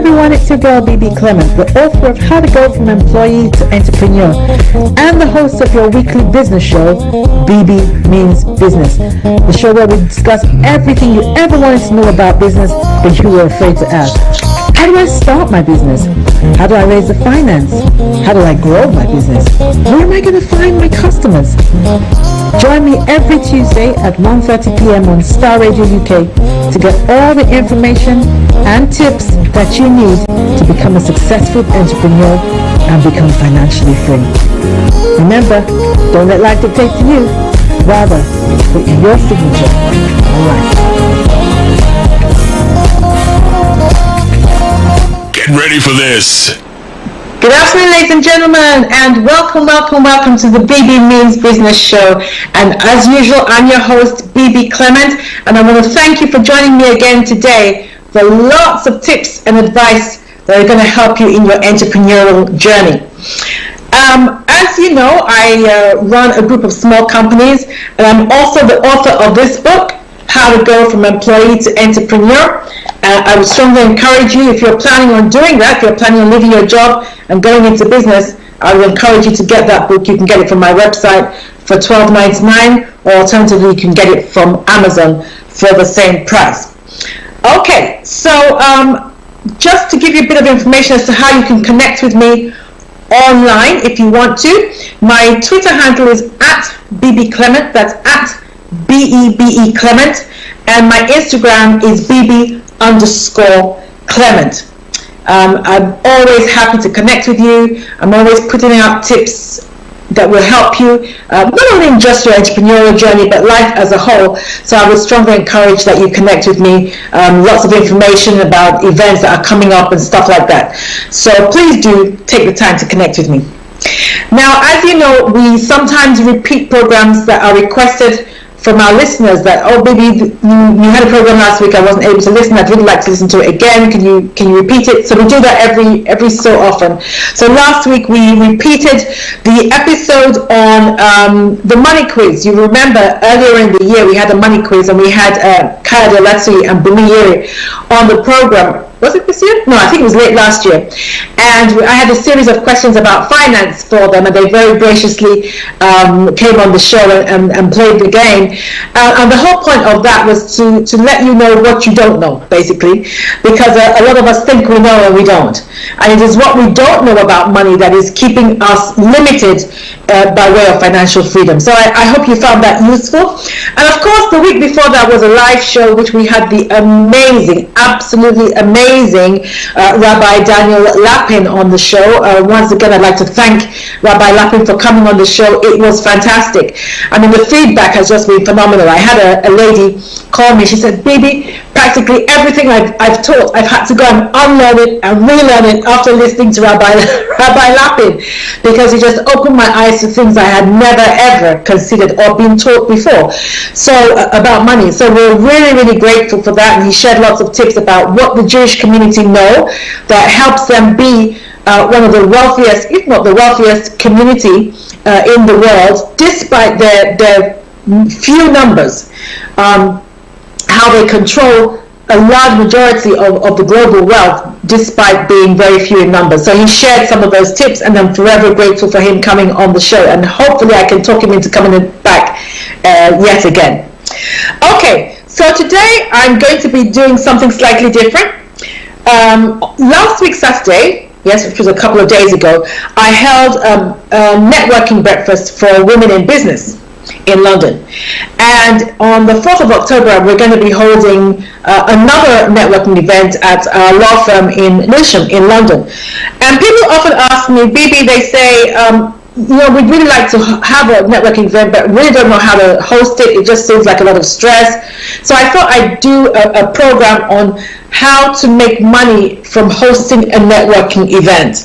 everyone, it's your girl Bebe Clement, the author of How to Go From Employee to Entrepreneur and the host of your weekly business show, Bebe Means Business, the show where we discuss everything you ever wanted to know about business but you were afraid to ask. How do I start my business? How do I raise the finance? How do I grow my business? Where am I going to find my customers? Join me every Tuesday at 1:30 p.m. on Star Radio UK to get all the information and tips that you need to become a successful entrepreneur and become financially free. Remember, don't let life dictate to you. Rather, put your signature on life. Get ready for this. Good afternoon, ladies and gentlemen, and welcome to the Bebe Means Business Show. And as usual, I'm your host, Bebe Clement, and I want to thank you for joining me again today for lots of tips and advice that are going to help you in your entrepreneurial journey. As you know, I run a group of small companies, and I'm also the author of this book, How to Go From Employee to Entrepreneur. I would strongly encourage you, if you're planning on doing that, if you're planning on leaving your job and going into business, I would encourage you to get that book. You can get it from my website for $12.99, or alternatively, you can get it from Amazon for the same price. Okay, so just to give you a bit of information as to how you can connect with me online if you want to, my Twitter handle is @BebeClement, that's @BEBE Clement, and my Instagram is Bebe_Clement. I'm always happy to connect with you. I'm always putting out tips that will help you, not only in just your entrepreneurial journey, but life as a whole. So I would strongly encourage that you connect with me. Lots of information about events that are coming up and stuff like that. So please do take the time to connect with me. Now, as you know, we sometimes repeat programs that are requested from our listeners, that, oh, Bebe, you had a program last week, I wasn't able to listen, I'd really like to listen to it again, can you repeat it? So we do that every so often. So last week we repeated the episode on the money quiz. You remember earlier in the year we had a money quiz, and we had Kaya Delatsi and Bumi on the program. Was it this year? No, I think it was late last year. And I had a series of questions about finance for them, and they very graciously came on the show and played the game. And the whole point of that was to let you know what you don't know, basically, because a lot of us think we know and we don't. And it is what we don't know about money that is keeping us limited by way of financial freedom. So I hope you found that useful. And of course, the week before that was a live show, which we had the amazing, absolutely amazing Rabbi Daniel Lapin on the show. Once again, I'd like to thank Rabbi Lapin for coming on the show. It was fantastic. I mean, the feedback has just been phenomenal. I had a lady call me. She said, Bebe, practically everything I've taught, I've had to go and unlearn it and relearn it after listening to Rabbi Lapin, because he just opened my eyes to things I had never ever considered or been taught before. So about money. So we're really, really grateful for that. And he shared lots of tips about what the Jewish community know that helps them be one of the wealthiest, if not the wealthiest community in the world, despite their few numbers. How they control a large majority of the global wealth despite being very few in numbers. So he shared some of those tips, and I'm forever grateful for him coming on the show, and hopefully I can talk him into coming back yet again. Okay, so today I'm going to be doing something slightly different. Last week Saturday, yes, which was a couple of days ago, I held a networking breakfast for women in business in London, and on the 4th of October we're going to be holding another networking event at our law firm in Lewisham in London. And people often ask me, Bebe, they say, we'd really like to have a networking event, but really don't know how to host it. It just seems like a lot of stress. So I thought I'd do a program on how to make money from hosting a networking event.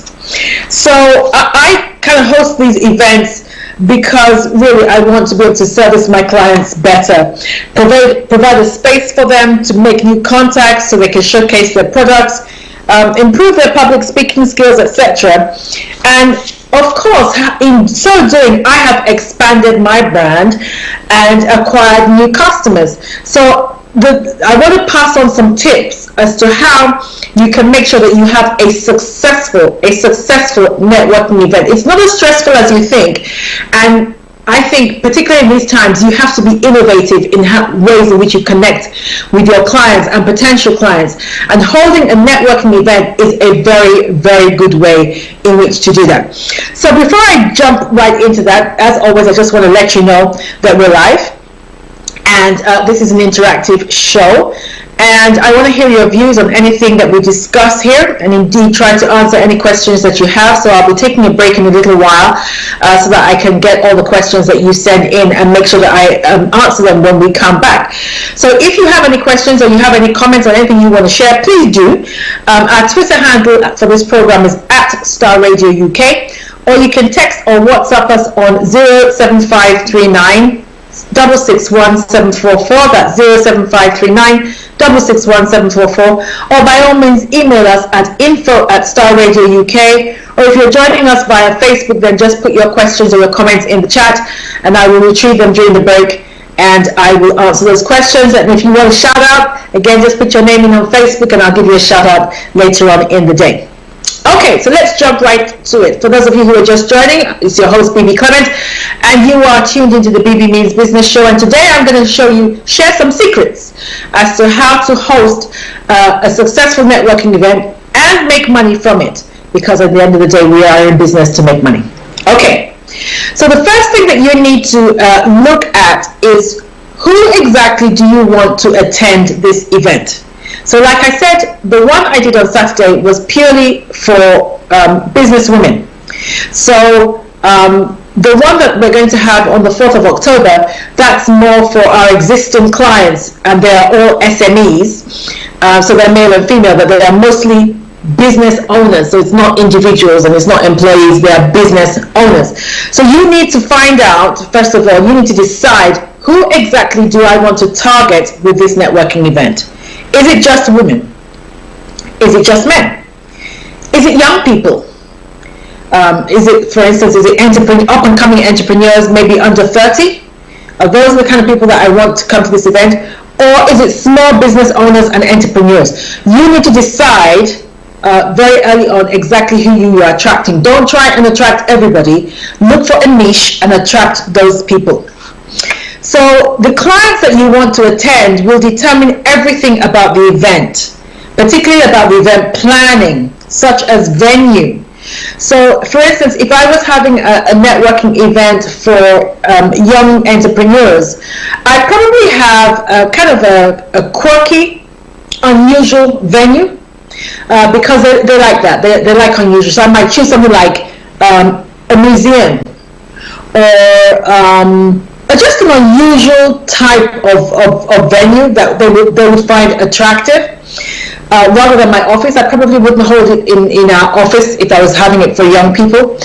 So I kind of host these events because really I want to be able to service my clients better, provide a space for them to make new contacts so they can showcase their products, improve their public speaking skills, etc. And of course, in so doing, I have expanded my brand and acquired new customers. So I want to pass on some tips as to how you can make sure that you have a successful networking event. It's not as stressful as you think, and I think particularly in these times you have to be innovative in ways in which you connect with your clients and potential clients, and holding a networking event is a very, very good way in which to do that. So before I jump right into that, as always, I just want to let you know that we're live, and this is an interactive show, and I want to hear your views on anything that we discuss here, and indeed try to answer any questions that you have. So I'll be taking a break in a little while so that I can get all the questions that you send in and make sure that I answer them when we come back. So if you have any questions or you have any comments on anything you want to share, please do. Our Twitter handle for this program is @StarRadioUK, or you can text or WhatsApp us on 07539 661 744. That's 07539 661 744, or by all means email us at info@StarRadioUK, or if you're joining us via Facebook, then just put your questions or your comments in the chat and I will retrieve them during the break and I will answer those questions. And if you want a shout out, again, just put your name in on Facebook and I'll give you a shout out later on in the day. Okay, so let's jump right to it. For those of you who are just joining, it's your host, Bebe Clement, and you are tuned into the Bebe Means Business Show. And today I'm going to share some secrets as to how to host a successful networking event and make money from it. Because at the end of the day, we are in business to make money. Okay, so the first thing that you need to look at is who exactly do you want to attend this event? So like I said, the one I did on Saturday was purely for business women. So the one that we're going to have on the 4th of October, that's more for our existing clients, and they are all SMEs. So they're male and female, but they are mostly business owners. So it's not individuals and it's not employees, they are business owners. So you need to find out, first of all, you need to decide who exactly do I want to target with this networking event. Is it just women? Is it just men? Is it young people? Is it, for instance, is it up and coming entrepreneurs, maybe under 30? Are those the kind of people that I want to come to this event? Or is it small business owners and entrepreneurs? You need to decide very early on exactly who you are attracting. Don't try and attract everybody. Look for a niche and attract those people. So the clients that you want to attend will determine everything about the event, particularly about the event planning, such as venue. So for instance, if I was having a networking event for young entrepreneurs, I'd probably have kind of a quirky, unusual venue because they like that. They like unusual. So I might choose something like a museum or just an unusual type of venue that they would find attractive. Rather than my office, I probably wouldn't hold it in our office if I was having it for young people.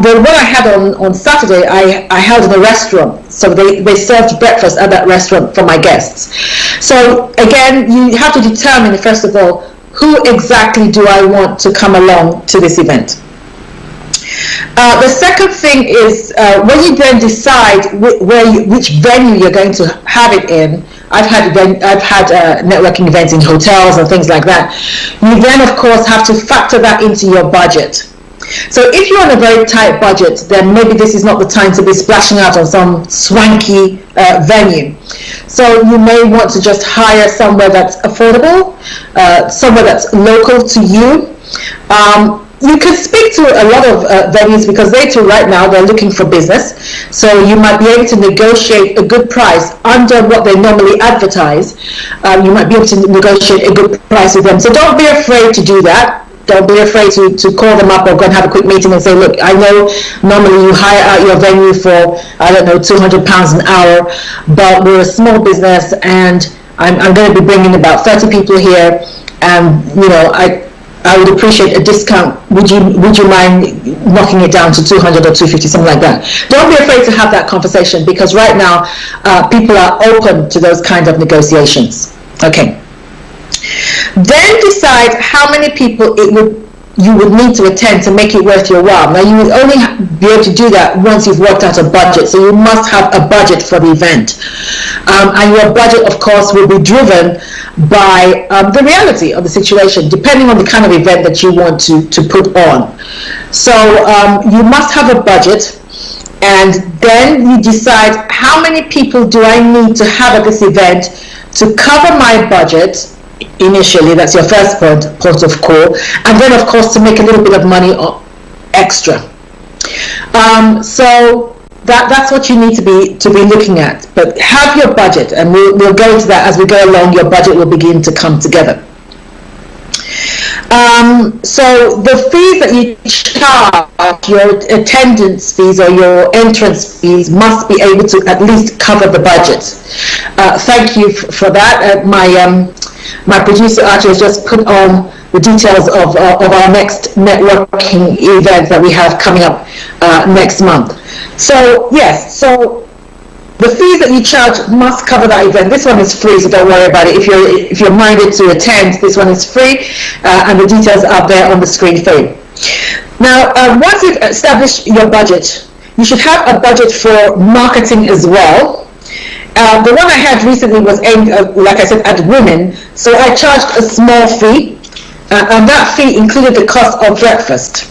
The one I had on Saturday, I held in a restaurant. So they served breakfast at that restaurant for my guests. So again, you have to determine, first of all, who exactly do I want to come along to this event. The second thing is when you then decide which venue you're going to have it in. I've had networking events in hotels and things like that. You then, of course, have to factor that into your budget. So if you're on a very tight budget, then maybe this is not the time to be splashing out on some swanky venue. So you may want to just hire somewhere that's affordable, somewhere that's local to you. You can speak to a lot of venues because they too right now they're looking for business, so you might be able to negotiate a good price under what they normally advertise. You might be able to negotiate a good price with them, so don't be afraid to do that. Don't be afraid to call them up or go and have a quick meeting and say, look, I know normally you hire out your venue for, I don't know, £200 an hour, but we're a small business and I'm going to be bringing about 30 people here, and you know, I would appreciate a discount. Would you mind knocking it down to 200 or 250, something like that? Don't be afraid to have that conversation because right now people are open to those kinds of negotiations. Okay. Then decide how many people you would need to attend to make it worth your while. Now you would only be able to do that once you've worked out a budget. So you must have a budget for the event. And your budget, of course, will be driven by the reality of the situation, depending on the kind of event that you want to put on. So you must have a budget, and then you decide how many people do I need to have at this event to cover my budget initially. That's your first port of call, and then of course to make a little bit of money extra. So that's what you need to be looking at. But have your budget, and we'll go into that as we go along. Your budget will begin to come together. So the fees that you charge, your attendance fees or your entrance fees, must be able to at least cover the budget. Thank you for that. My producer Archie has just put on the details of our next networking event that we have coming up next month. So yes, so the fees that you charge must cover that event. This one is free, so don't worry about it. If you're minded to attend, this one is free, and the details are there on the screen for you. Now, once you've established your budget, you should have a budget for marketing as well. The one I had recently was aimed, like I said, at women, so I charged a small fee, and that fee included the cost of breakfast.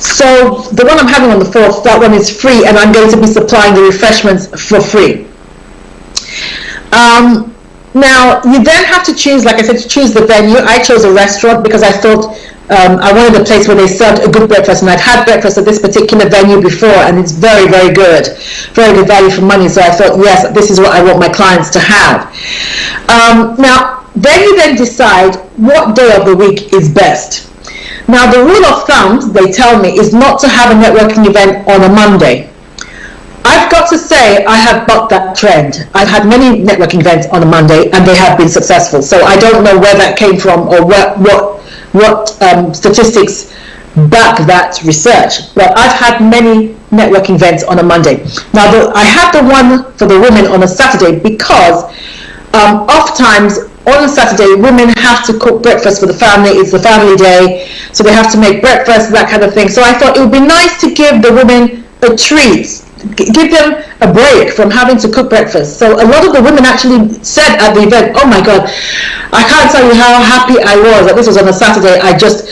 So the one I'm having on the 4th, that one is free, and I'm going to be supplying the refreshments for free. Now, you then have to choose, like I said, to choose the venue. I chose a restaurant because I thought I wanted a place where they served a good breakfast, and I'd had breakfast at this particular venue before, and it's very, very good value for money. So I thought, yes, this is what I want my clients to have. Now, then you then decide what day of the week is best. Now, the rule of thumb, they tell me, is not to have a networking event on a Monday. I've got to say, I have bucked that trend. I've had many networking events on a Monday, and they have been successful. So I don't know where that came from or what statistics back that research. But I've had many networking events on a Monday. Now, I had the one for the women on a Saturday because oftentimes on a Saturday, women have to cook breakfast for the family. It's the family day, so they have to make breakfast, that kind of thing. So I thought it would be nice to give the women a treat, give them a break from having to cook breakfast. So a lot of the women actually said at the event, oh my God, I can't tell you how happy I was that this was on a Saturday. I just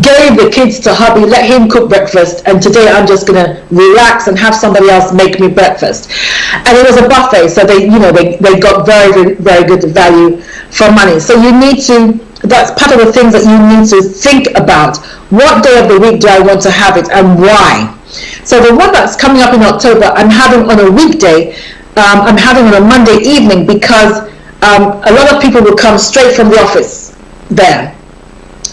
gave the kids to hubby, let him cook breakfast, and today I'm just going to relax and have somebody else make me breakfast. And it was a buffet, so they got very, very good value for money. So you need to, that's part of the things that you need to think about. What day of the week do I want to have it, and why? So the one that's coming up in October, I'm having on a weekday. I'm having on a Monday evening because a lot of people will come straight from the office there.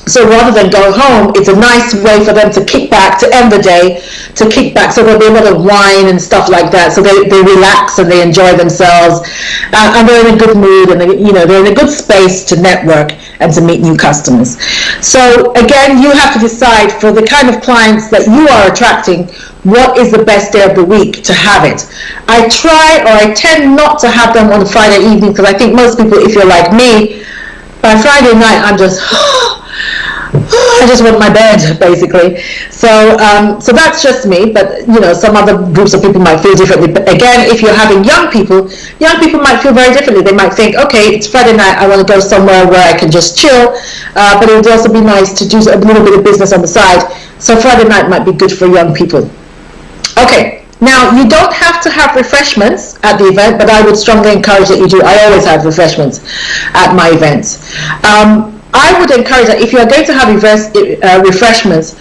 So rather than go home, it's a nice way for them to kick back, to end the day, to kick back. So there'll be a lot of wine and stuff like that. So they relax and they enjoy themselves, and they're in a good mood, and they're in a good space to network and to meet new customers. So again, you have to decide for the kind of clients that you are attracting, what is the best day of the week to have it. I tend not to have them on a Friday evening because I think most people, if you're like me, by Friday night I'm just I just want my bed, basically. So that's just me, but some other groups of people might feel differently. But again, if you're having young people might feel very differently. They might think, okay, it's Friday night, I want to go somewhere where I can just chill, but it would also be nice to do a little bit of business on the side. So Friday night might be good for young people. Okay, now you don't have to have refreshments at the event, but I would strongly encourage that you do. I always have refreshments at my events. I would encourage that if you are going to have refreshments,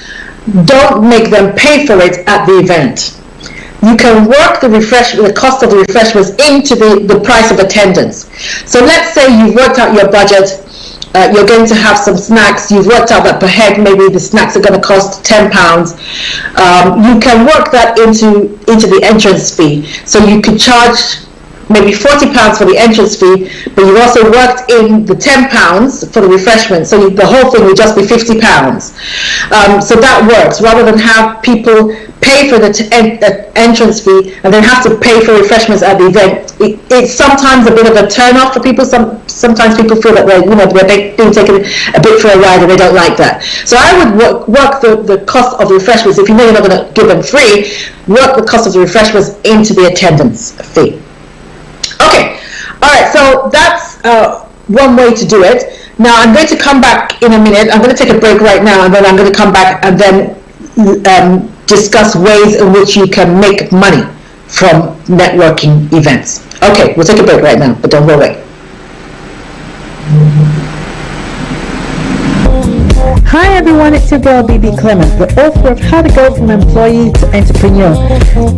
don't make them pay for it at the event. You can work the cost of the refreshments into the price of attendance. So let's say you've worked out your budget, you're going to have some snacks, you've worked out that per head maybe the snacks are going to cost £10. You can work that into the entrance fee. So you could charge maybe £40 for the entrance fee, but you've also worked in the £10 for the refreshment, so the whole thing would just be £50. So that works, rather than have people pay for the entrance fee and then have to pay for refreshments at the event, it's sometimes a bit of a turn off for people. Sometimes people feel that they're being taken a bit for a ride and they don't like that. So I would work the cost of the refreshments. If you know you're not going to give them free, work the cost of the refreshments into the attendance fee. Okay, all right, so that's one way to do it. Now I'm going to come back in a minute. I'm going to take a break right now, and then I'm going to come back and then discuss ways in which you can make money from networking events. Okay, we'll take a break right now, but don't go away. Hi everyone, it's your girl Bebe Clement, the author of How to Go from Employee to Entrepreneur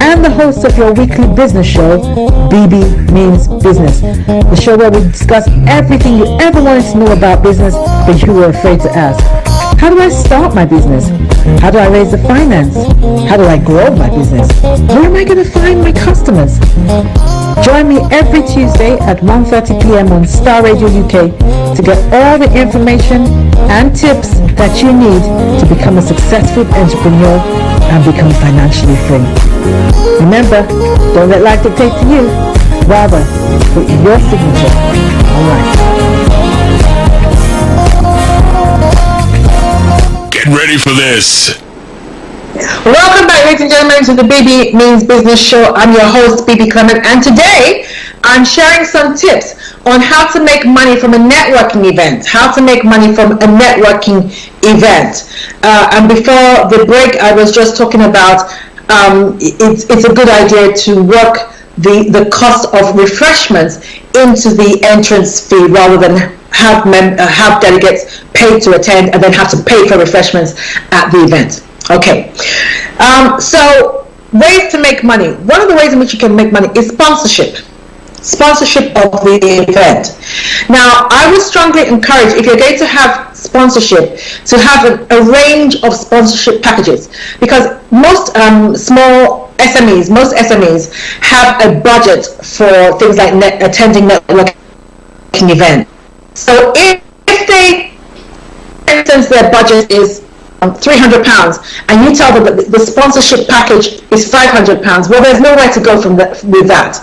and the host of your weekly business show, Bebe Means Business, the show where we discuss everything you ever wanted to know about business but you were afraid to ask. How do I start my business? How do I raise the finance? How do I grow my business? Where am I going to find my customers? Join me every Tuesday at 1:30 p.m. on Star Radio UK to get all the information and tips that you need to become a successful entrepreneur and become financially free. Remember, don't let life dictate to you. Rather, put your signature on life. Get ready for this. Welcome back, ladies and gentlemen, to the Bebe Means Business Show. I'm your host, Bebe Clement, and today I'm sharing some tips on how to make money from a networking event. How to make money from a networking event. And before the break, I was just talking about it's a good idea to work the cost of refreshments into the entrance fee rather than have delegates paid to attend and then have to pay for refreshments at the event. Okay, so ways to make money. One of the ways in which you can make money is sponsorship of the event. Now, I would strongly encourage, if you're going to have sponsorship, to have a range of sponsorship packages, because most SMEs have a budget for things like attending networking events. So if they, for instance, their budget is £300 and you tell them that the sponsorship package is £500, well, there's nowhere to go with that.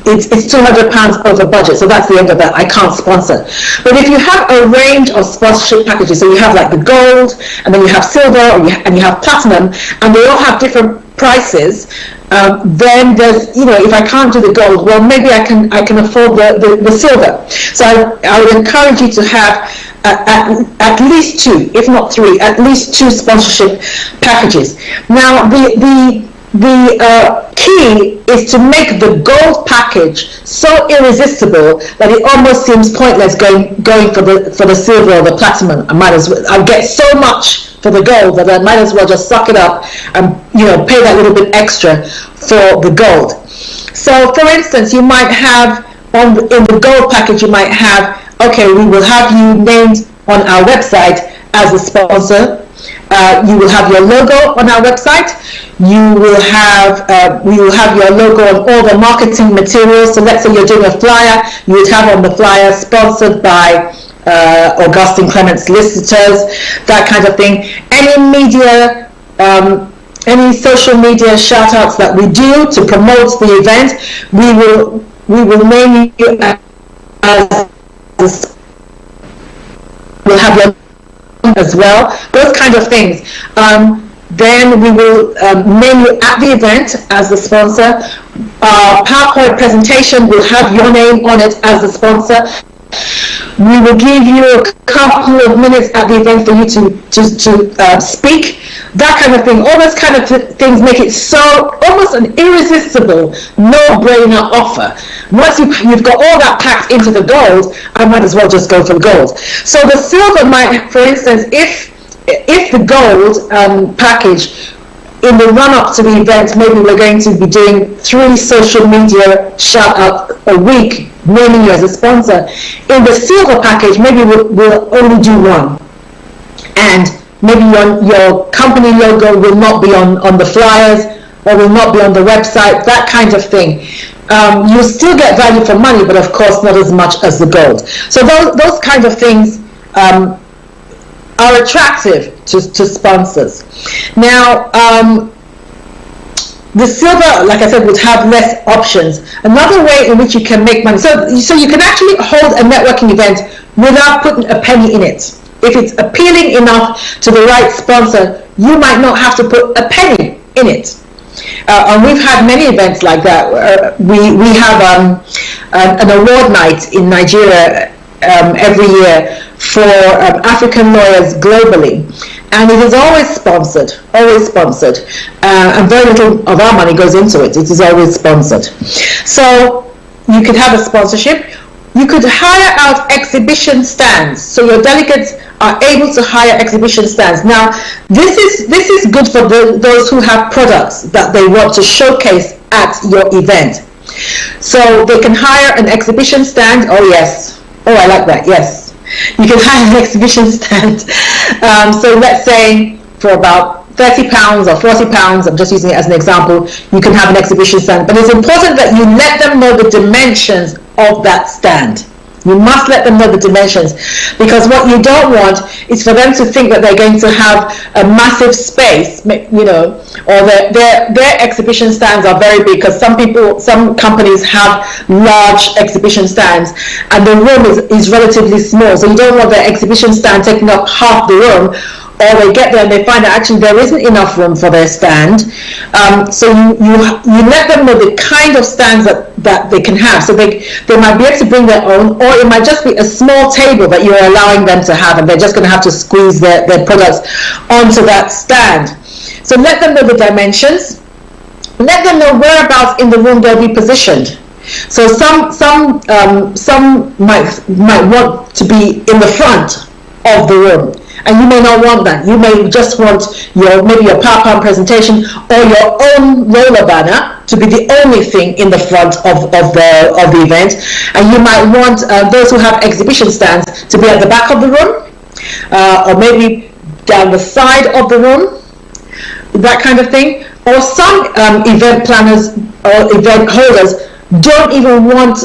It's £200 over budget, so that's the end of that. I can't sponsor. But if you have a range of sponsorship packages, so you have like the gold, and then you have silver, and you have platinum, and they all have different prices, then there's, if I can't do the gold, well, maybe I can afford the silver. So I would encourage you to have at least two, if not three, at least two sponsorship packages. Now, the key is to make the gold package so irresistible that it almost seems pointless going for the silver or the platinum. I'll get so much for the gold that I might as well just suck it up and pay that little bit extra for the gold. So, for instance, you might have in the gold package, you might have, okay, we will have you named on our website as a sponsor. You will have your logo on our website. We will have your logo on all the marketing materials. So let's say you're doing a flyer, you would have on the flyer sponsored by Augustine Clement solicitors, that kind of thing. Any media, any social media shout outs that we do to promote the event, we will name you as we'll have your as well, those kind of things. Then we will name you at the event as the sponsor. PowerPoint presentation will have your name on it as the sponsor. We will give you a couple of minutes at the event for you to speak, that kind of thing. All those kind of things make it so almost an irresistible, no-brainer offer. Once you've got all that packed into the gold, I might as well just go for the gold. So the silver might, for instance, if the gold package, in the run-up to the event, maybe we're going to be doing 3 social media shout-out a week, naming you as a sponsor. In the silver package, maybe we'll only do 1. And maybe your company logo will not be on the flyers or will not be on the website, that kind of thing. You'll still get value for money, but of course not as much as the gold. So those kind of things are attractive to sponsors. Now, The silver, like I said, would have less options. Another way in which you can make money, so you can actually hold a networking event without putting a penny in it. If it's appealing enough to the right sponsor, you might not have to put a penny in it. And we've had many events like that. We have an award night in Nigeria every year for African lawyers globally, and it is always sponsored, and very little of our money goes into it. It is always sponsored. So you could have a sponsorship. You could hire out exhibition stands, so your delegates are able to hire exhibition stands. Now, this is good for those who have products that they want to showcase at your event. So they can hire an exhibition stand. Oh yes, oh I like that. Yes, you can hire an exhibition stand. So let's say for about £30 or £40, I'm just using it as an example, you can have an exhibition stand. But it's important that you let them know the dimensions of that stand. You must let them know the dimensions, because what you don't want is for them to think that they're going to have a massive space, or their exhibition stands are very big, because some companies have large exhibition stands and the room is relatively small. So you don't want their exhibition stand taking up half the room, or they get there and they find that actually there isn't enough room for their stand. So you let them know the kind of stands that they can have. So they might be able to bring their own, or it might just be a small table that you're allowing them to have, and they're just going to have to squeeze their products onto that stand. So let them know the dimensions. Let them know whereabouts in the room they'll be positioned. So some might want to be in the front of the room, and you may not want that. You may just want maybe your PowerPoint presentation or your own roller banner to be the only thing in the front of the event, and you might want those who have exhibition stands to be at the back of the room, or maybe down the side of the room, that kind of thing. Or some event planners or event holders don't even want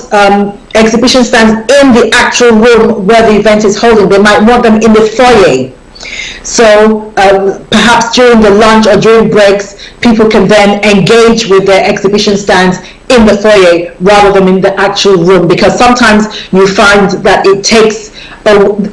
exhibition stands in the actual room where the event is holding. They might want them in the foyer. So perhaps during the lunch or during breaks, people can then engage with their exhibition stands in the foyer rather than in the actual room, because sometimes you find that it takes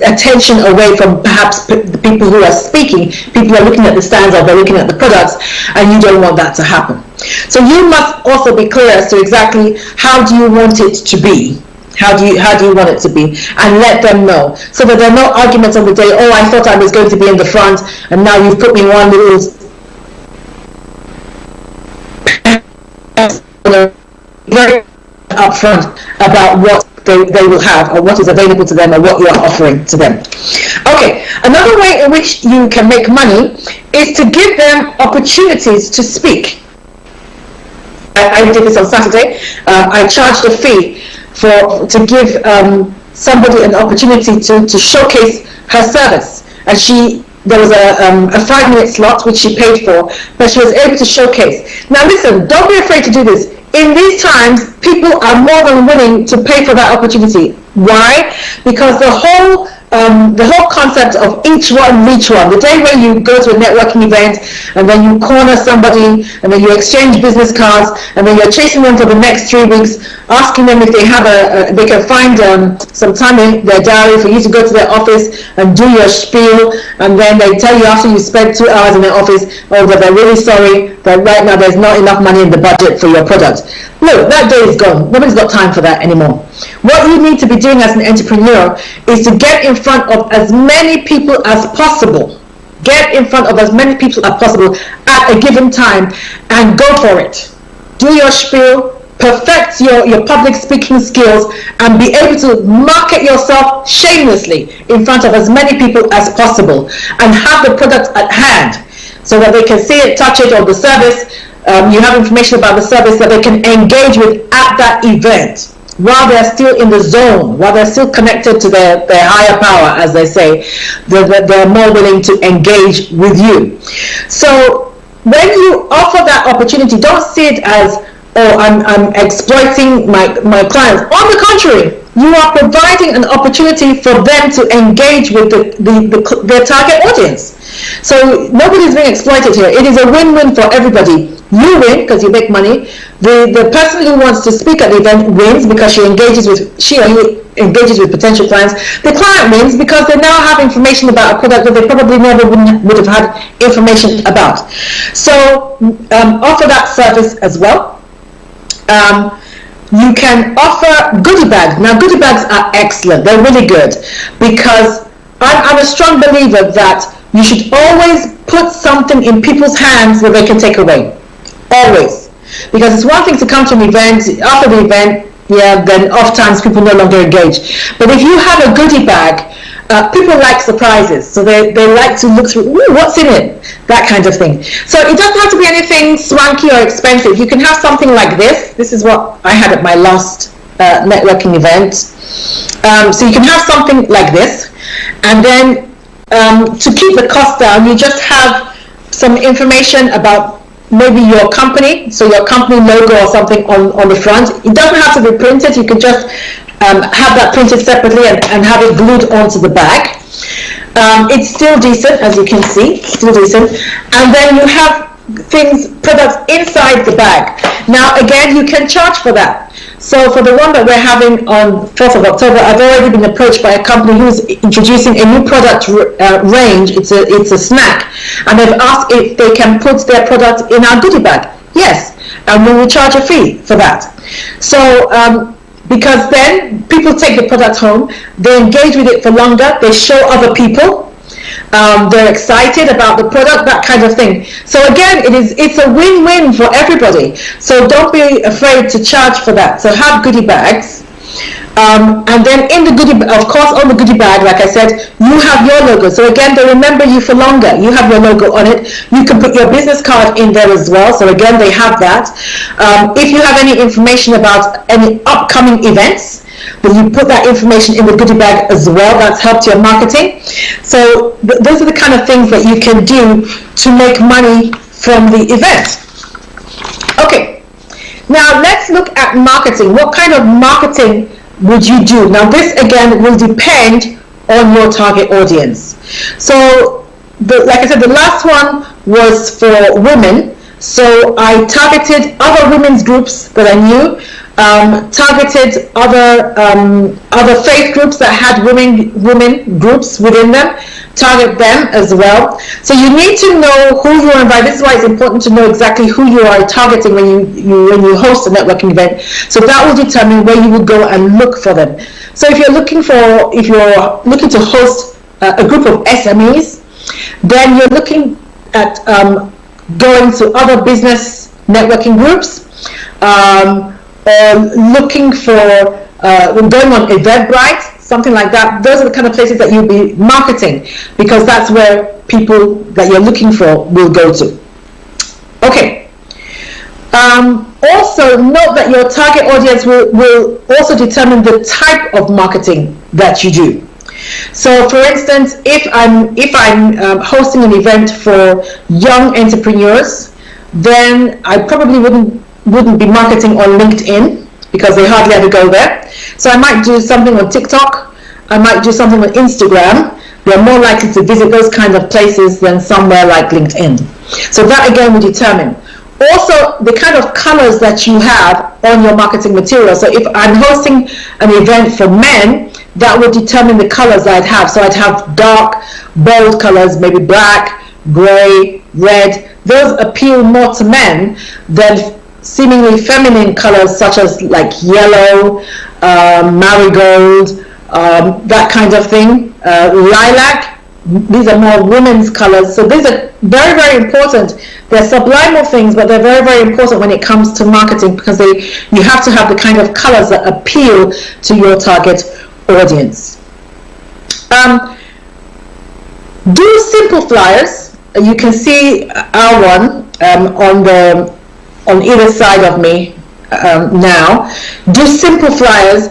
attention away from perhaps the people who are speaking. People are looking at the stands or they're looking at the products, and you don't want that to happen. So you must also be clear as to exactly how do you want it to be. How do you want it to be, and let them know, so that there are no arguments on the day. Oh, I thought I was going to be in the front, and now you've put me one little very upfront about what they will have, or what is available to them, or what you are offering to them. Okay, another way in which you can make money is to give them opportunities to speak. I did this on Saturday. I charged a fee to give somebody an opportunity to showcase her service, and there was a 5-minute slot which she paid for, but she was able to showcase. Now listen, don't be afraid to do this. In these times, people are more than willing to pay for that opportunity. Why? Because the whole concept of each one reach one, the day where you go to a networking event and then you corner somebody and then you exchange business cards and then you're chasing them for the next 3 weeks, asking them if they have they can find some time in their diary for you to go to their office and do your spiel, and then they tell you after you spend 2 hours in their office, oh, that they're really sorry that right now there's not enough money in the budget for your product. Look, that day is gone. Nobody's got time for that anymore. What you need to be doing as an entrepreneur is to get in front of as many people as possible. Get in front of as many people as possible at a given time and go for it. Do your spiel, perfect your public speaking skills, and be able to market yourself shamelessly in front of as many people as possible, and have the product at hand so that they can see it, touch it, or the service. You have information about the service that they can engage with at that event while they're still in the zone, while they're still connected to their higher power, as they say. They're more willing to engage with you. So when you offer that opportunity, don't see it as, oh, I'm exploiting my clients. On the contrary, you are providing an opportunity for them to engage with their target audience. So nobody's being exploited here. It is a win-win for everybody. You win because you make money. The person who wants to speak at the event wins because she or he engages with potential clients. The client wins because they now have information about a product that they probably never would have had information about. So offer that service as well. You can offer goodie bags. Now goodie bags are excellent. They're really good because I'm a strong believer that you should always put something in people's hands that they can take away. Always. Because it's one thing to come to an event, after the event, then oftentimes people no longer engage. But if you have a goodie bag, people like surprises. So they like to look through, what's in it? That kind of thing. So it doesn't have to be anything swanky or expensive. You can have something like this. This is what I had at my last networking event. So you can have something like this. And then to keep the cost down, you just have some information about maybe your company, so your company logo or something on the front. It doesn't have to be printed. You can just have that printed separately and have it glued onto the bag. It's still decent, as you can see, still decent. And then you have products inside the bag. Now again, you can charge for that. So for the one that we're having on 4th of October, I've already been approached by a company who's introducing a new product range. It's a snack, and they've asked if they can put their product in our goodie bag. Yes, and we will charge a fee for that. So because then people take the product home, they engage with it for longer, they show other people, they're excited about the product, that kind of thing. So again, it's a win-win for everybody. So don't be afraid to charge for that. So have goodie bags. And then in the of course, on the goodie bag, like I said, you have your logo. So again, they remember you for longer. You have your logo on it. You can put your business card in there as well. So again, they have that. If you have any information about any upcoming events, then you put that information in the goodie bag as well. That's helped your marketing. So those are the kind of things that you can do to make money from the event. Okay, now let's look at marketing. What kind of marketing would you do? Now this again will depend on your target audience. So like I said, the last one was for women. So I targeted other women's groups that I knew, targeted other faith groups that had women groups within them, target them as well. So you need to know who you are inviting. This is why it's important to know exactly who you are targeting when you host a networking event. So that will determine where you will go and look for them. So if you're looking to host a group of SMEs, then you're looking at going to other business networking groups, or looking for going on Eventbrite, something like that. Those are the kind of places that you'll be marketing, because that's where people that you're looking for will go to. Okay. Also note that your target audience will also determine the type of marketing that you do. So for instance, if I'm hosting an event for young entrepreneurs, then I probably wouldn't be marketing on LinkedIn, because they hardly ever go there. So I might do something on TikTok, I might do something on Instagram. They're more likely to visit those kinds of places than somewhere like LinkedIn. So that again will determine. Also, the kind of colors that you have on your marketing material. So if I'm hosting an event for men, that will determine the colors I'd have. So I'd have dark, bold colors, maybe black, gray, red. Those appeal more to men than seemingly feminine colors such as like yellow, marigold, that kind of thing, lilac. These are more women's colors. So these are very, very important. They're subliminal things, but they're very, very important when it comes to marketing, because you have to have the kind of colors that appeal to your target audience. Do simple flyers. You can see our one on either side of me now. Do simple flyers.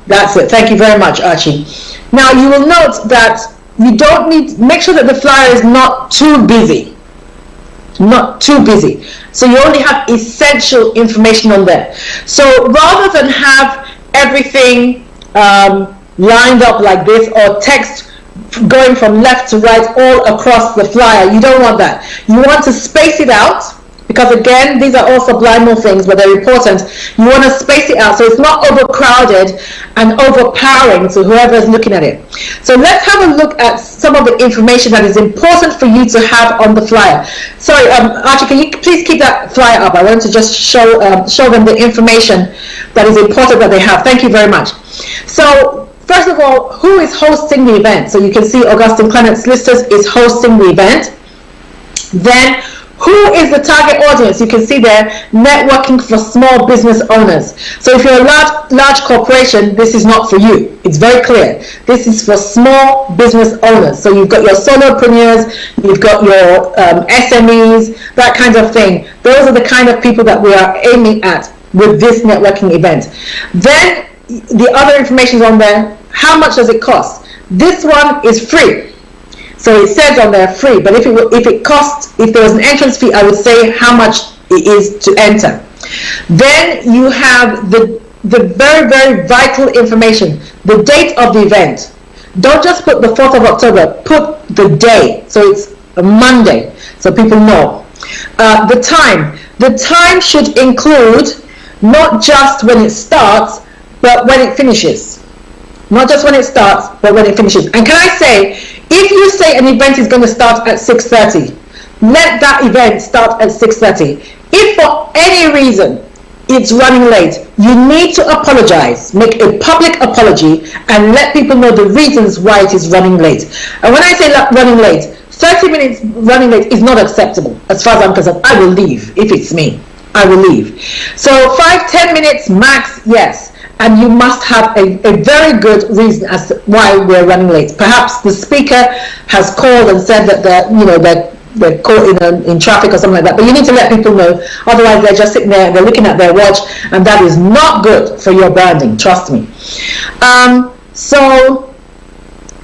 That's it. Thank you very much, Archie. Now you will note that you don't need, make sure that the flyer is not too busy. Not too busy. So you only have essential information on there. So rather than have everything lined up like this, or text going from left to right all across the flyer, you don't want that. You want to space it out, because again, these are all subliminal things, but they're important. You want to space it out so it's not overcrowded and overpowering to whoever is looking at it. So let's have a look at some of the information that is important for you to have on the flyer. Sorry, Archie, can you please keep that flyer up? I want to just show them the information that is important that they have. Thank you very much. So first of all, who is hosting the event? So you can see Augustine Clement Solicitors is hosting the event. Then, who is the target audience? You can see there, networking for small business owners. So if you're a large corporation, this is not for you. It's very clear. This is for small business owners. So you've got your solopreneurs, you've got your SMEs, that kind of thing. Those are the kind of people that we are aiming at with this networking event. Then the other information is on there. How much does it cost? This one is free. So it says on there free, but if there was an entrance fee, I would say how much it is to enter. Then you have the very, very vital information, the date of the event. Don't just put the 4th of October, put the day. So it's a Monday, so people know. The time should include not just when it starts, but when it finishes. Not just when it starts, but when it finishes. And can I say, if you say an event is going to start at 6:30, let that event start at 6:30. If for any reason it's running late, you need to apologize. Make a public apology and let people know the reasons why it is running late. And when I say running late, 30 minutes running late is not acceptable. As far as I'm concerned, I will leave. If it's me, I will leave. So 5-10 minutes max, yes. And you must have a very good reason as to why we're running late. Perhaps the speaker has called and said that they're caught in traffic or something like that. But you need to let people know. Otherwise, they're just sitting there, they're looking at their watch, and that is not good for your branding. Trust me. So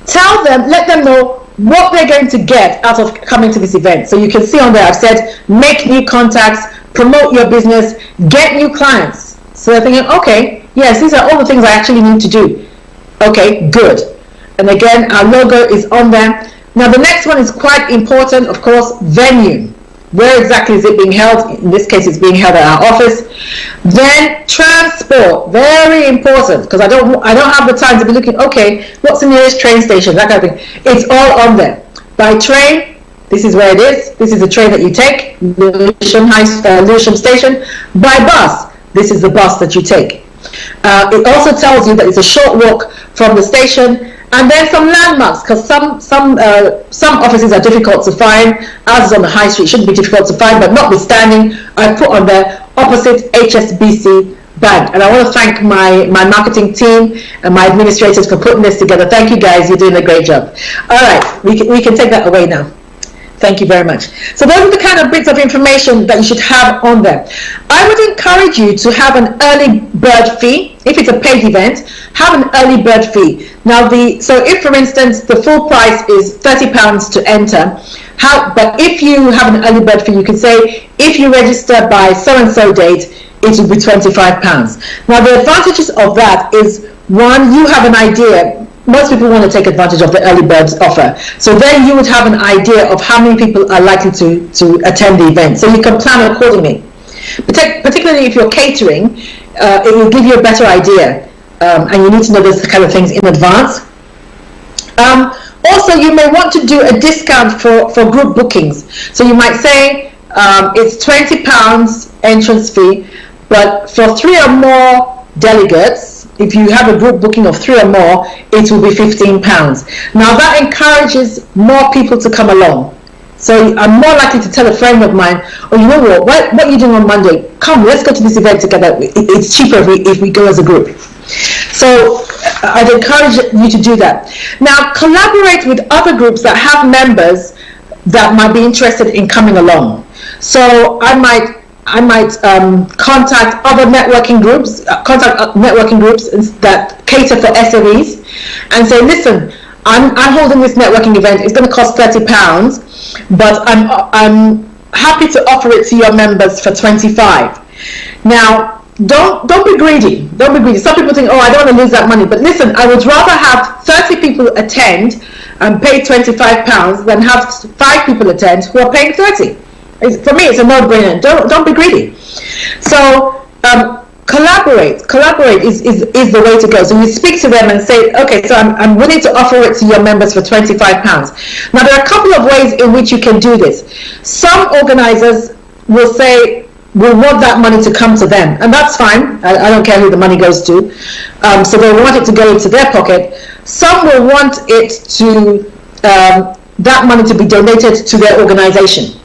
tell them, let them know what they're going to get out of coming to this event. So you can see on there, I've said, make new contacts, promote your business, get new clients. So they're thinking, okay, yes, these are all the things I actually need to do. Okay, good. And again, our logo is on there. Now the next one is quite important, of course, venue. Where exactly is it being held? In this case, it's being held at our office. Then transport, very important, because I don't have the time to be looking, okay, what's the nearest train station, that kind of thing. It's all on there. By train, this is where it is. This is the train that you take, Lewisham Station. By bus, this is the bus that you take. It also tells you that it's a short walk from the station, and then some landmarks, because some offices are difficult to find. Ours is on the high street, shouldn't be difficult to find, but notwithstanding, I put on there opposite HSBC Bank. And I want to thank my marketing team and my administrators for putting this together. Thank you guys, you're doing a great job. All right, we can take that away now. Thank you very much. So those are the kind of bits of information that you should have on there. I would encourage you to have an early bird fee. If it's a paid event, have an early bird fee. Now, so if, for instance, the full price is £30 to enter, but if you have an early bird fee, you can say, if you register by so-and-so date, it will be £25. Now, the advantages of that is, one, you have an idea. Most people want to take advantage of the early birds offer. So then you would have an idea of how many people are likely to attend the event. So you can plan accordingly. Particularly if you're catering, it will give you a better idea. And you need to know those kind of things in advance. Also, you may want to do a discount for group bookings. So you might say it's £20 entrance fee, but for 3 or more delegates, if you have a group booking of 3 or more, it will be £15. Now that encourages more people to come along. So I'm more likely to tell a friend of mine, oh, you know what are you doing on Monday? Come, let's go to this event together. It's cheaper if we go as a group. So I'd encourage you to do that. Now collaborate with other groups that have members that might be interested in coming along. So I might contact other networking groups, that cater for SMEs, and say, listen, I'm holding this networking event. It's going to cost £30, but I'm happy to offer it to your members for £25. Now, don't be greedy. Don't be greedy. Some people think, oh, I don't want to lose that money. But listen, I would rather have 30 people attend and pay £25 than have 5 people attend who are paying 30. For me, it's a no-brainer. Don't be greedy. So collaborate is the way to go. So you speak to them and say, okay, so I'm willing to offer it to your members for £25. Now there are a couple of ways in which you can do this. Some organizers will say, we want that money to come to them, and that's fine. I don't care who the money goes to. So they want it to go into their pocket. Some will want it to that money to be donated to their organization,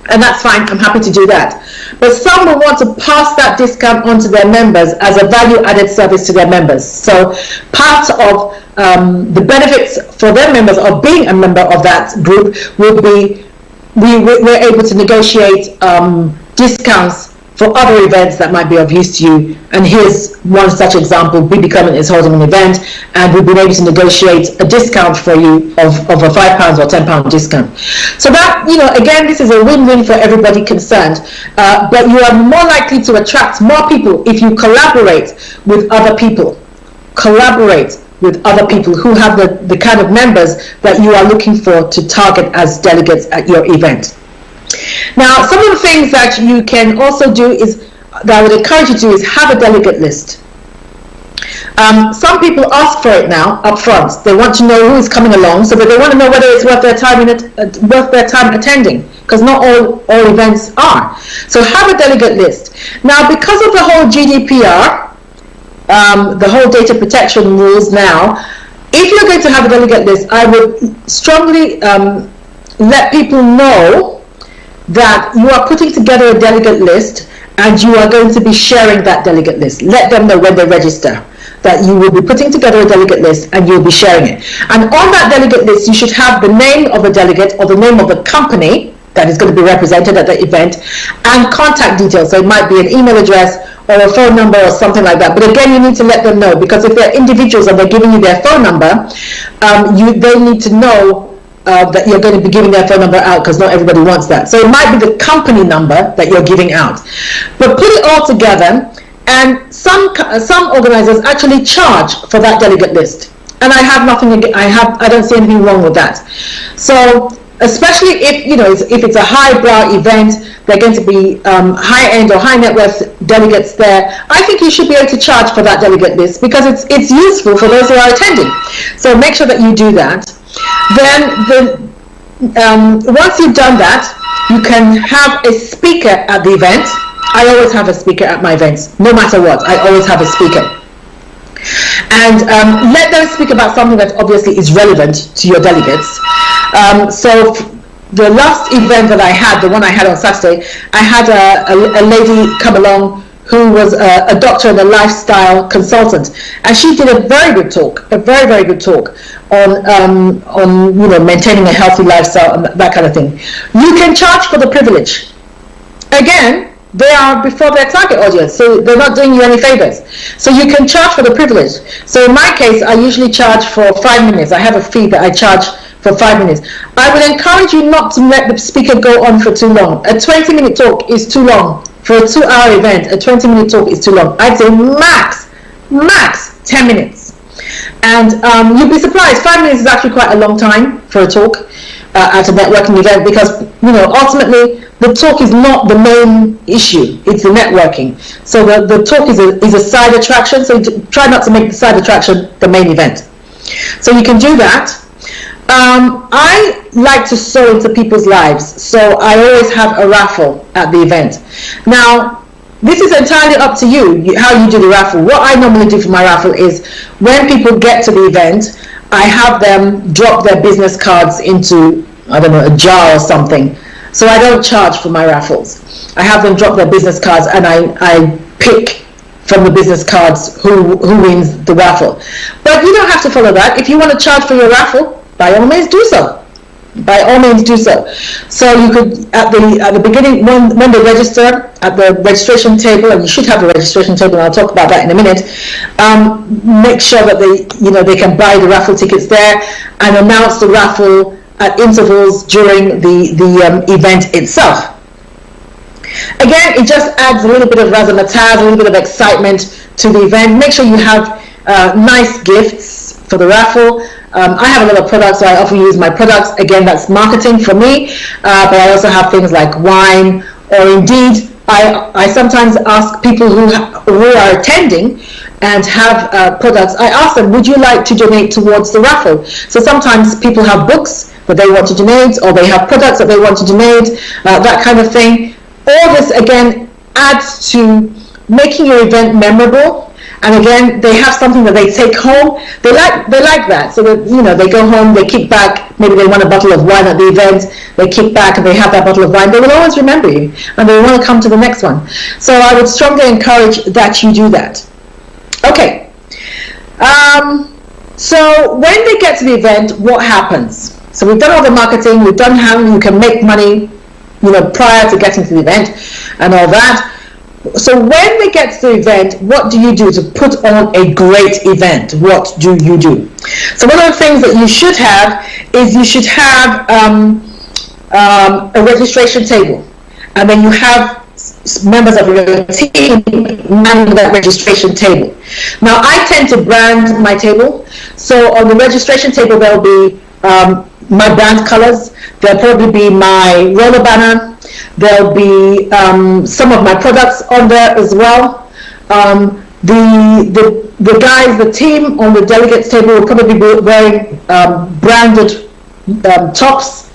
and that's fine. I'm happy to do that. But some will want to pass that discount on to their members as a value-added service to their members. So part of the benefits for their members of being a member of that group will be we're able to negotiate discounts for other events that might be of use to you. And here's one such example. Bebe Clement is holding an event, and we've been able to negotiate a discount for you of a £5 or £10 discount. So that, again, this is a win-win for everybody concerned. But you are more likely to attract more people if you collaborate with other people. Collaborate with other people who have the kind of members that you are looking for to target as delegates at your event. Now, some of the things that you can also do that I would encourage you to do is have a delegate list. Some people ask for it now up front. They want to know who is coming along, so that they want to know whether it's worth their time attending, because not all events are. So have a delegate list. Now, because of the whole GDPR, the whole data protection rules now, if you're going to have a delegate list, I would strongly let people know that you are putting together a delegate list and you are going to be sharing that delegate list. Let them know when they register that you will be putting together a delegate list and you'll be sharing it. And on that delegate list, you should have the name of a delegate or the name of the company that is going to be represented at the event and contact details. So it might be an email address or a phone number or something like that. But again, you need to let them know, because if they're individuals and they're giving you their phone number, they need to know that you're going to be giving their phone number out, because not everybody wants that. So it might be the company number that you're giving out. But put it all together, and some organizers actually charge for that delegate list. And I have nothing, I don't see anything wrong with that. So especially if it's a highbrow event, they're going to be high-end or high net worth delegates there, I think you should be able to charge for that delegate list, because it's useful for those who are attending. So make sure that you do that. Then once you've done that, you can have a speaker at the event. I always have a speaker at my events, no matter what. I always have a speaker. And let them speak about something that obviously is relevant to your delegates. So the last event that I had, the one I had on Saturday, I had a lady come along who was a doctor and a lifestyle consultant, and she did a very good talk, a very, very good talk on maintaining a healthy lifestyle and that kind of thing. You can charge for the privilege. Again, they are before their target audience, so they're not doing you any favors. So you can charge for the privilege. So in my case, I usually charge for 5 minutes. I have a fee that I charge for 5 minutes. I would encourage you not to let the speaker go on for too long. A 20-minute talk is too long. For a 2-hour event, a 20-minute talk is too long. I'd say max 10 minutes. And you'd be surprised, 5 minutes is actually quite a long time for a talk at a networking event, because ultimately the talk is not the main issue, it's the networking. So the talk is a side attraction, so try not to make the side attraction the main event. So you can do that. I like to sow into people's lives, so I always have a raffle at the event. Now, this is entirely up to you, how you do the raffle. What I normally do for my raffle is, when people get to the event, I have them drop their business cards into, I don't know, a jar or something. So I don't charge for my raffles. I have them drop their business cards, and I pick from the business cards who wins the raffle. But you don't have to follow that. If you want to charge for your raffle, by all means do so. By all means do so. So you could, at the beginning, when they register at the registration table, and you should have a registration table, and I'll talk about that in a minute, make sure that they can buy the raffle tickets there, and announce the raffle at intervals during the event itself. Again, it just adds a little bit of razzmatazz, a little bit of excitement to the event. Make sure you have nice gifts for the raffle. I have a lot of products, so I often use my products. Again, that's marketing for me, but I also have things like wine, or indeed, I sometimes ask people who are attending and have products, I ask them, would you like to donate towards the raffle? So sometimes people have books that they want to donate, or they have products that they want to donate, that kind of thing. All this, again, adds to making your event memorable. And again, they have something that they take home. They like that. So that, you know, they go home, they kick back. Maybe they want a bottle of wine at the event. They kick back and they have that bottle of wine. They will always remember you, and they will want to come to the next one. So I would strongly encourage that you do that. Okay. So when they get to the event, what happens? So we've done all the marketing. We've done how you can make money, you know, prior to getting to the event and all that. So when they get to the event, what do you do to put on a great event? What do you do? So one of the things that you should have is you should have a registration table, and then you have members of your team manning that registration table. Now I tend to brand my table, so on the registration table there will be my brand colors. There'll probably be my roller banner. There'll be some of my products on there as well. The guys, the team on the delegates table will probably be wearing branded tops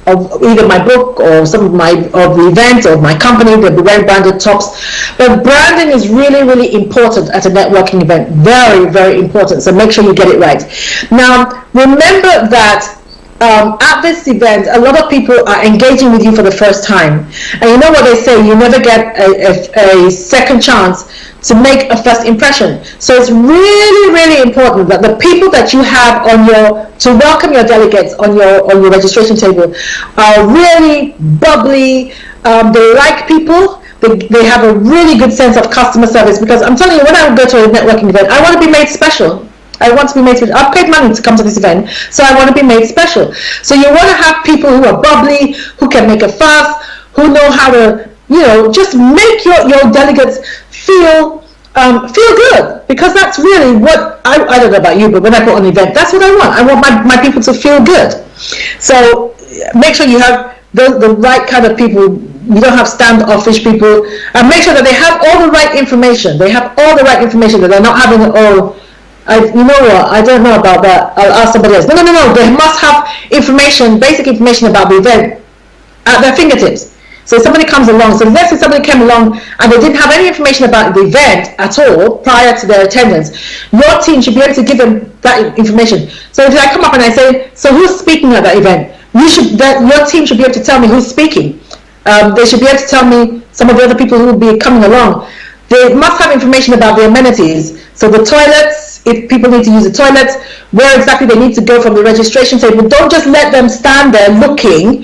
of either my book or some of the event or my company. They'll be wearing branded tops. But branding is really, really important at a networking event. Very, very important. So make sure you get it right. Now, remember that at this event, a lot of people are engaging with you for the first time. And you know what they say, you never get a second chance to make a first impression. So it's really, really important that the people that you have to welcome your delegates on your registration table are really bubbly. They like people. They have a really good sense of customer service, because I'm telling you, when I go to a networking event, I want to be made special. I want to be made special. I've paid money to come to this event, so I want to be made special. So you want to have people who are bubbly, who can make a fuss, who know how to, you know, just make your delegates feel good, because that's really what I don't know about you, but when I put on an event, that's what I want. I want my people to feel good. So make sure you have the right kind of people. You don't have standoffish people, and make sure that they have all the right information. They have all the right information, that they're not having you know what, I don't know about that, I'll ask somebody else. No, they must have information, basic information about the event at their fingertips. So if somebody comes along, so let's say somebody came along and they didn't have any information about the event at all prior to their attendance, your team should be able to give them that information. So if I come up and I say, so who's speaking at that event? Your team should be able to tell me who's speaking. They should be able to tell me some of the other people who will be coming along. They must have information about the amenities. So the toilets, if people need to use the toilets, where exactly they need to go from the registration table. Don't just let them stand there looking.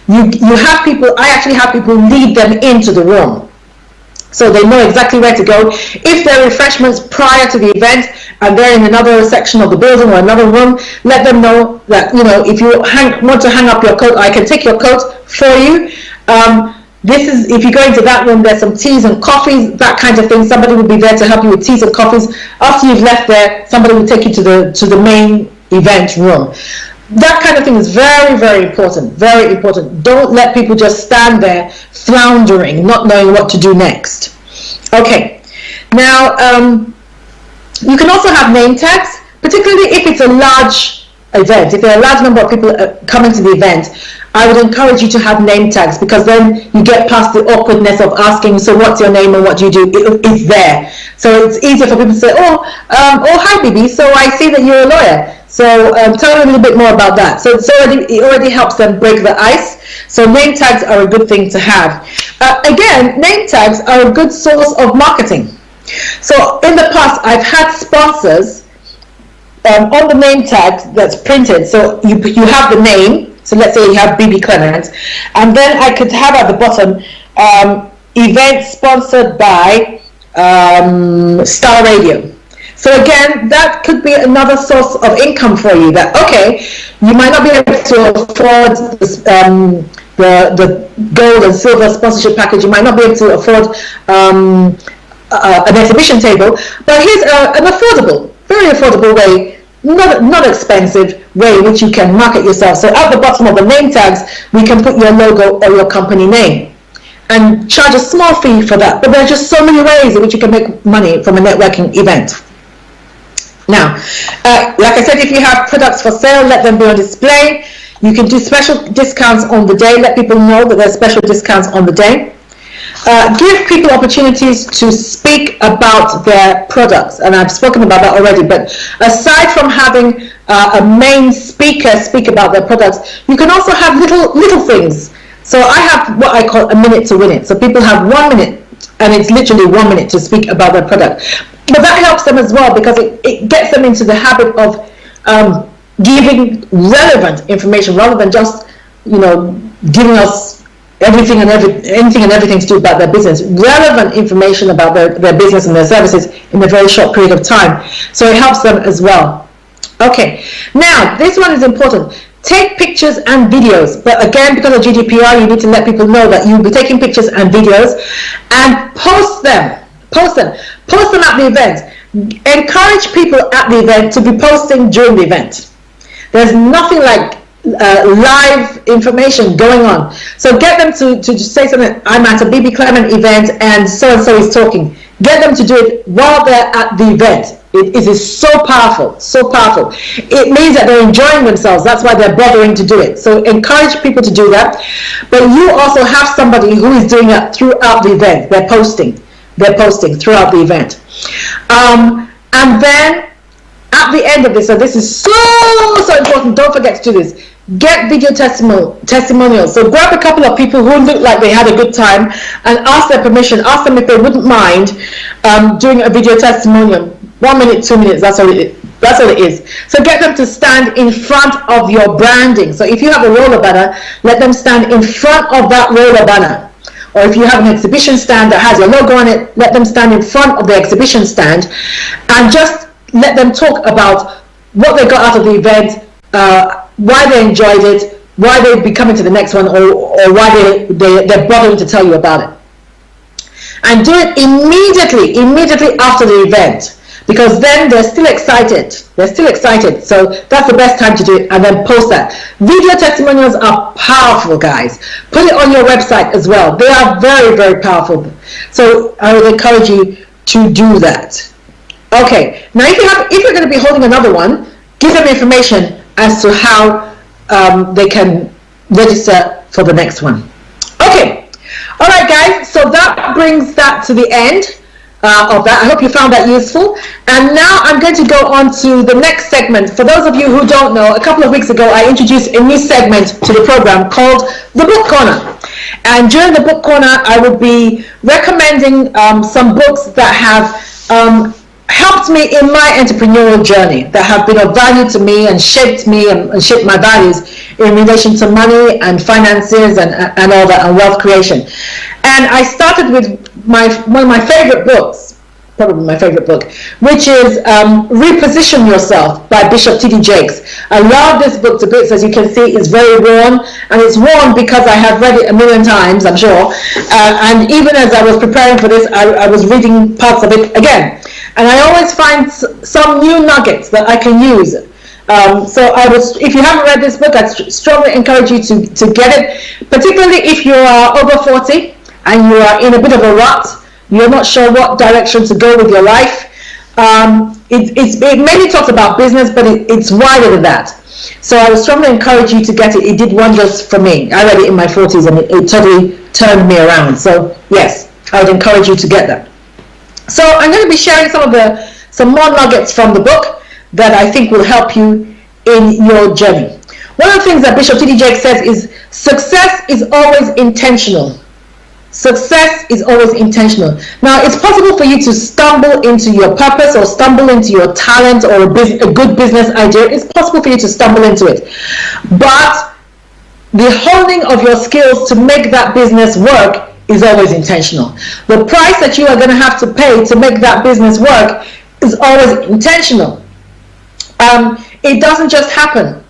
You have people, I actually have people lead them into the room, so they know exactly where to go. If there are refreshments prior to the event and they're in another section of the building or another room, let them know that, you know, if you want to hang up your coat, I can take your coat for you. If you go into that room, there's some teas and coffees, that kind of thing. Somebody will be there to help you with teas and coffees. After you've left there, somebody will take you to the main event room. That kind of thing is very, very important. Very important. Don't let people just stand there floundering, not knowing what to do next. Okay. Now, you can also have name tags, particularly if it's a large event. If there are a large number of people coming to the event, I would encourage you to have name tags, because then you get past the awkwardness of asking, so what's your name and what do you do? It's there. So it's easier for people to say, oh hi Bebe, so I see that you're a lawyer. So tell me a little bit more about that. So it already helps them break the ice. So name tags are a good thing to have. Again, name tags are a good source of marketing. So in the past, I've had sponsors on the name tag that's printed. So you have the name. So let's say you have Bebe Clement, and then I could have at the bottom event sponsored by Star Radio. So again, that could be another source of income for you. That, okay, you might not be able to afford this, the gold and silver sponsorship package. You might not be able to afford an exhibition table, but here's an affordable, very affordable way not expensive way in which you can market yourself. So at the bottom of the name tags, we can put your logo or your company name and charge a small fee for that. But there are just so many ways in which you can make money from a networking event. Now, like I said, if you have products for sale, let them be on display. You can do special discounts on the day. Let people know that there's special discounts on the day. Give people opportunities to speak about their products, and I've spoken about that already. But aside from having a main speaker speak about their products, you can also have little things. So I have what I call a minute to win it. So people have 1 minute, and it's literally 1 minute to speak about their product. But that helps them as well, because it gets them into the habit of giving relevant information rather than just, giving us anything and everything to do about their business. Relevant information about their business and their services in a very short period of time. So it helps them as well. Okay, now this one is important. Take pictures and videos, but again, because of GDPR, you need to let people know that you'll be taking pictures and videos, and post them at the event. Encourage people at the event to be posting during the event. There's nothing like live information going on. So get them to say something. I'm at a Bebe Clement event and so is talking. Get them to do it while they're at the event. It is so powerful, so powerful. It means that they're enjoying themselves. That's why they're bothering to do it. So encourage people to do that. But you also have somebody who is doing it throughout the event. They're posting throughout the event. And then at the end of this, so this is so important, don't forget to do this, get video testimonials. So grab a couple of people who look like they had a good time and ask their permission, ask them if they wouldn't mind doing a video testimonial. 1 minute, 2 minutes, that's all it is. So get them to stand in front of your branding. So if you have a roller banner, let them stand in front of that roller banner. Or if you have an exhibition stand that has your logo on it, let them stand in front of the exhibition stand and just let them talk about what they got out of the event, why they enjoyed it, why they'd be coming to the next one, or why they're bothering to tell you about it. And do it immediately after the event, because then they're still excited. So that's the best time to do it, and then post that. Video testimonials are powerful, guys. Put it on your website as well. They are very, very powerful. So I would encourage you to do that. Okay, now if you're going to be holding another one, give them information as to how they can register for the next one. Okay, all right, guys. So that brings that to the end of that. I hope you found that useful. And now I'm going to go on to the next segment. For those of you who don't know, a couple of weeks ago I introduced a new segment to the program called the Book Corner. And during the Book Corner, I will be recommending some books that have helped me in my entrepreneurial journey, that have been of value to me and shaped me and shaped my values in relation to money and finances and all that, and wealth creation. And I started with one of my favorite books, probably my favorite book, which is Reposition Yourself by Bishop T.D. Jakes. I love this book to bits. As you can see, it's very worn, and it's worn because I have read it a million times, I'm sure. And even as I was preparing for this, I was reading parts of it again. And I always find some new nuggets that I can use. So if you haven't read this book, I strongly encourage you to get it, particularly if you are over 40 and you are in a bit of a rut. You're not sure what direction to go with your life. It mainly talks about business, but it's wider than that. So I would strongly encourage you to get it. It did wonders for me. I read it in my 40s and it totally turned me around. So yes, I would encourage you to get that. So I'm going to be sharing some more nuggets from the book that I think will help you in your journey. One of the things that Bishop T.D. Jakes says is success is always intentional. Success is always intentional. Now, it's possible for you to stumble into your purpose or stumble into your talent or a good business idea. It's possible for you to stumble into it. But the honing of your skills to make that business work is always intentional. The price that you are going to have to pay to make that business work is always intentional. It doesn't just happen.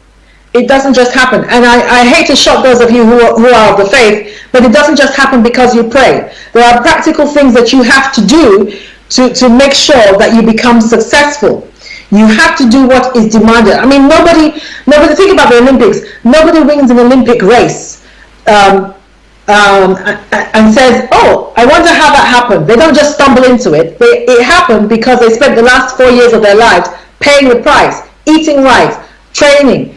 It doesn't just happen. And I hate to shock those of you who are of the faith, but it doesn't just happen because you pray. There are practical things that you have to do to make sure that you become successful. You have to do what is demanded. I mean, nobody think about the Olympics. Nobody wins an Olympic race and says, oh, I wonder how that happened. They don't just stumble into it. It happened because they spent the last 4 years of their lives paying the price, eating right, training,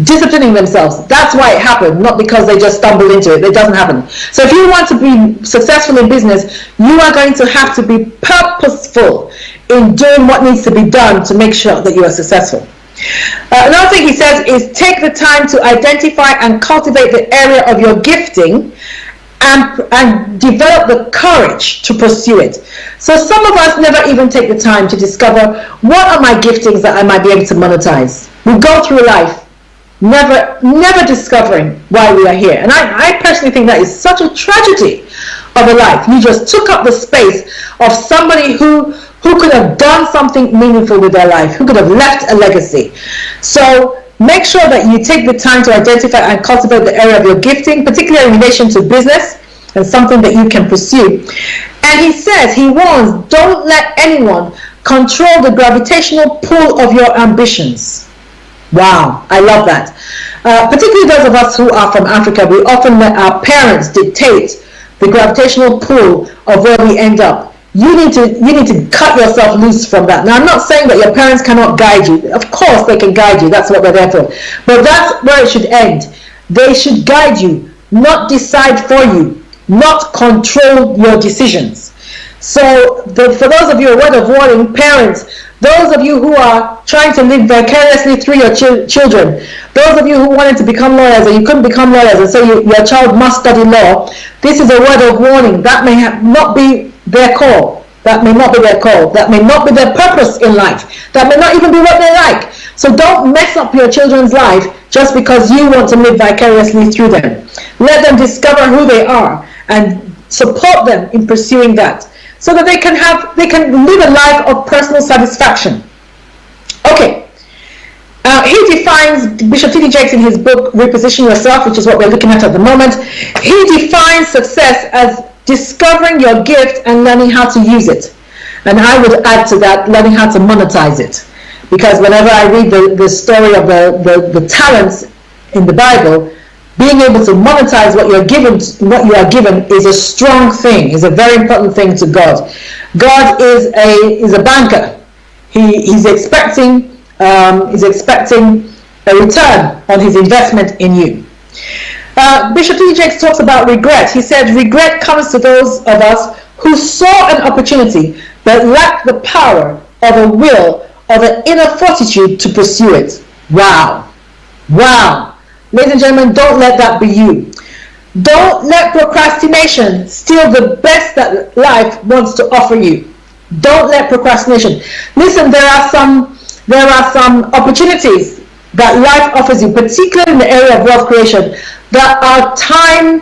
disciplining themselves. That's why it happened, not because they just stumbled into it. It doesn't happen. So if you want to be successful in business, you are going to have to be purposeful in doing what needs to be done to make sure that you are successful. Another thing he says is take the time to identify and cultivate the area of your gifting and develop the courage to pursue it. So some of us never even take the time to discover what are my giftings that I might be able to monetize. We go through life never discovering why we are here. And I personally think that is such a tragedy of a life. You just took up the space of somebody who could have done something meaningful with their life, who could have left a legacy. So make sure that you take the time to identify and cultivate the area of your gifting, particularly in relation to business and something that you can pursue. And he warns, don't let anyone control the gravitational pull of your ambitions. Wow, I love that. Particularly those of us who are from Africa, we often let our parents dictate the gravitational pull of where we end up. You need to cut yourself loose from that. Now, I'm not saying that your parents cannot guide you. Of course they can guide you. That's what they're there for. But that's where it should end. They should guide you, not decide for you, not control your decisions. So for those of you, a word of warning, parents, those of you who are trying to live vicariously through your children, those of you who wanted to become lawyers and you couldn't become lawyers and so your child must study law, this is a word of warning. That may not be their call. That may not be their call. That may not be their purpose in life. That may not even be what they like. So don't mess up your children's life just because you want to live vicariously through them. Let them discover who they are and support them in pursuing that so that they can live a life of personal satisfaction. Okay. He defines, Bishop T.D. Jakes in his book Reposition Yourself, which is what we're looking at the moment, he defines success as discovering your gift and learning how to use it. And I would add to that, learning how to monetize it. Because whenever I read the story of the talents in the Bible, being able to monetize what you are given is a strong thing, is a very important thing to God. God is a banker. He's expecting a return on his investment in you. Bishop T.D. Jakes talks about regret. He said, regret comes to those of us who saw an opportunity but lacked the power of a will, of an inner fortitude to pursue it. Wow. Wow. Ladies and gentlemen, don't let that be you. Don't let procrastination steal the best that life wants to offer you. Don't let procrastination. Listen, there are some opportunities that life offers you, particularly in the area of wealth creation, that are time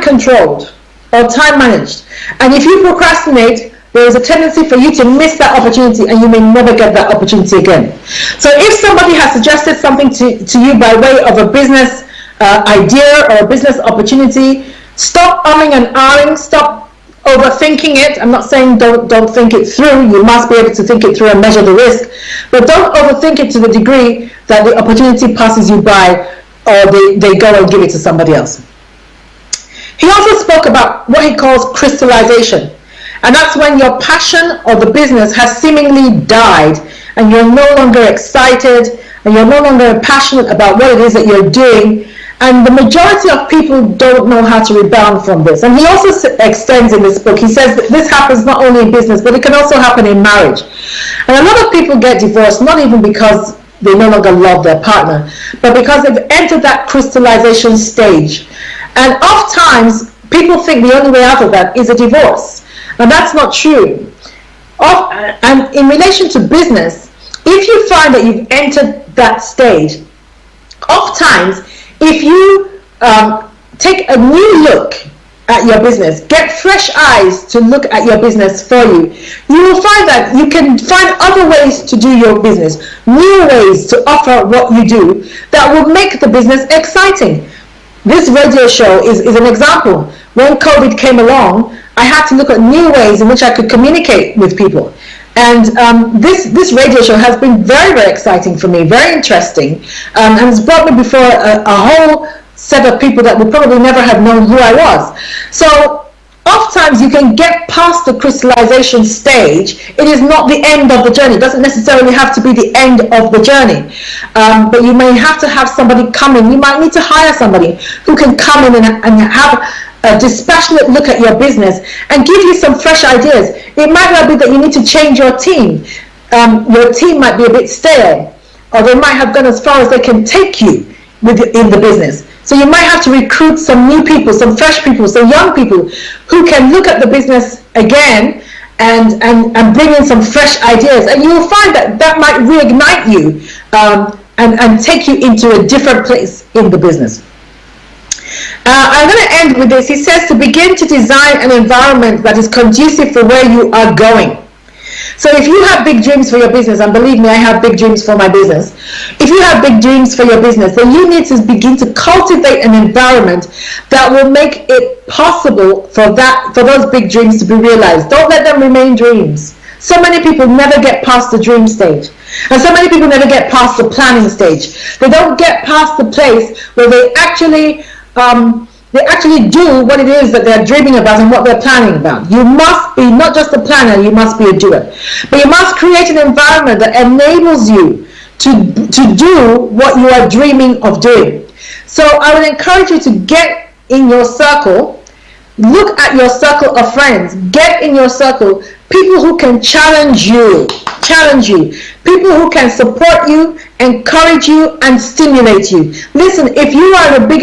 controlled or time managed. And if you procrastinate, there is a tendency for you to miss that opportunity and you may never get that opportunity again. So if somebody has suggested something to you by way of a business idea or a business opportunity, stop umming and ahhing, stop overthinking it. I'm not saying don't think it through. You must be able to think it through and measure the risk, but don't overthink it to the degree that the opportunity passes you by or they go and give it to somebody else. He also spoke about what he calls crystallization, and that's when your passion or the business has seemingly died and you're no longer excited and you're no longer passionate about what it is that you're doing. And the majority of people don't know how to rebound from this. And he also extends in this book, he says that this happens not only in business, but it can also happen in marriage. And a lot of people get divorced, not even because they no longer love their partner, but because they've entered that crystallization stage. And oftentimes, people think the only way out of that is a divorce. And that's not true. And in relation to business, if you find that you've entered that stage, oftentimes, if you take a new look at your business, get fresh eyes to look at your business for you, you will find that you can find other ways to do your business, new ways to offer what you do that will make the business exciting. This radio show is an example. When COVID came along, I had to look at new ways in which I could communicate with people. And this radio show has been very, very exciting for me, very interesting, and has brought me before a whole set of people that would probably never have known who I was. So oftentimes you can get past the crystallization stage. It is not the end of the journey. It doesn't necessarily have to be the end of the journey. But you may have to have somebody come in. You might need to hire somebody who can come in and have a dispassionate look at your business and give you some fresh ideas. It might not be that you need to change your team. Your team might be a bit stale, or they might have gone as far as they can take you in the business. So you might have to recruit some new people, some fresh people, some young people who can look at the business again and bring in some fresh ideas. And you will find that might reignite you and take you into a different place in the business. I'm going to end with this. He says to begin to design an environment that is conducive for where you are going. So if you have big dreams for your business, and believe me, I have big dreams for my business. If you have big dreams for your business, then you need to begin to cultivate an environment that will make it possible for those big dreams to be realized. Don't let them remain dreams. So many people never get past the dream stage. And so many people never get past the planning stage. They don't get past the place where they actually do what it is that they're dreaming about and what they're planning about. You must be not just a planner, you must be a doer. But you must create an environment that enables you to do what you are dreaming of doing. So I would encourage you to get in your circle, look at your circle of friends, get in your circle people who can challenge you, people who can support you, encourage you, and stimulate you. Listen, if you are the biggest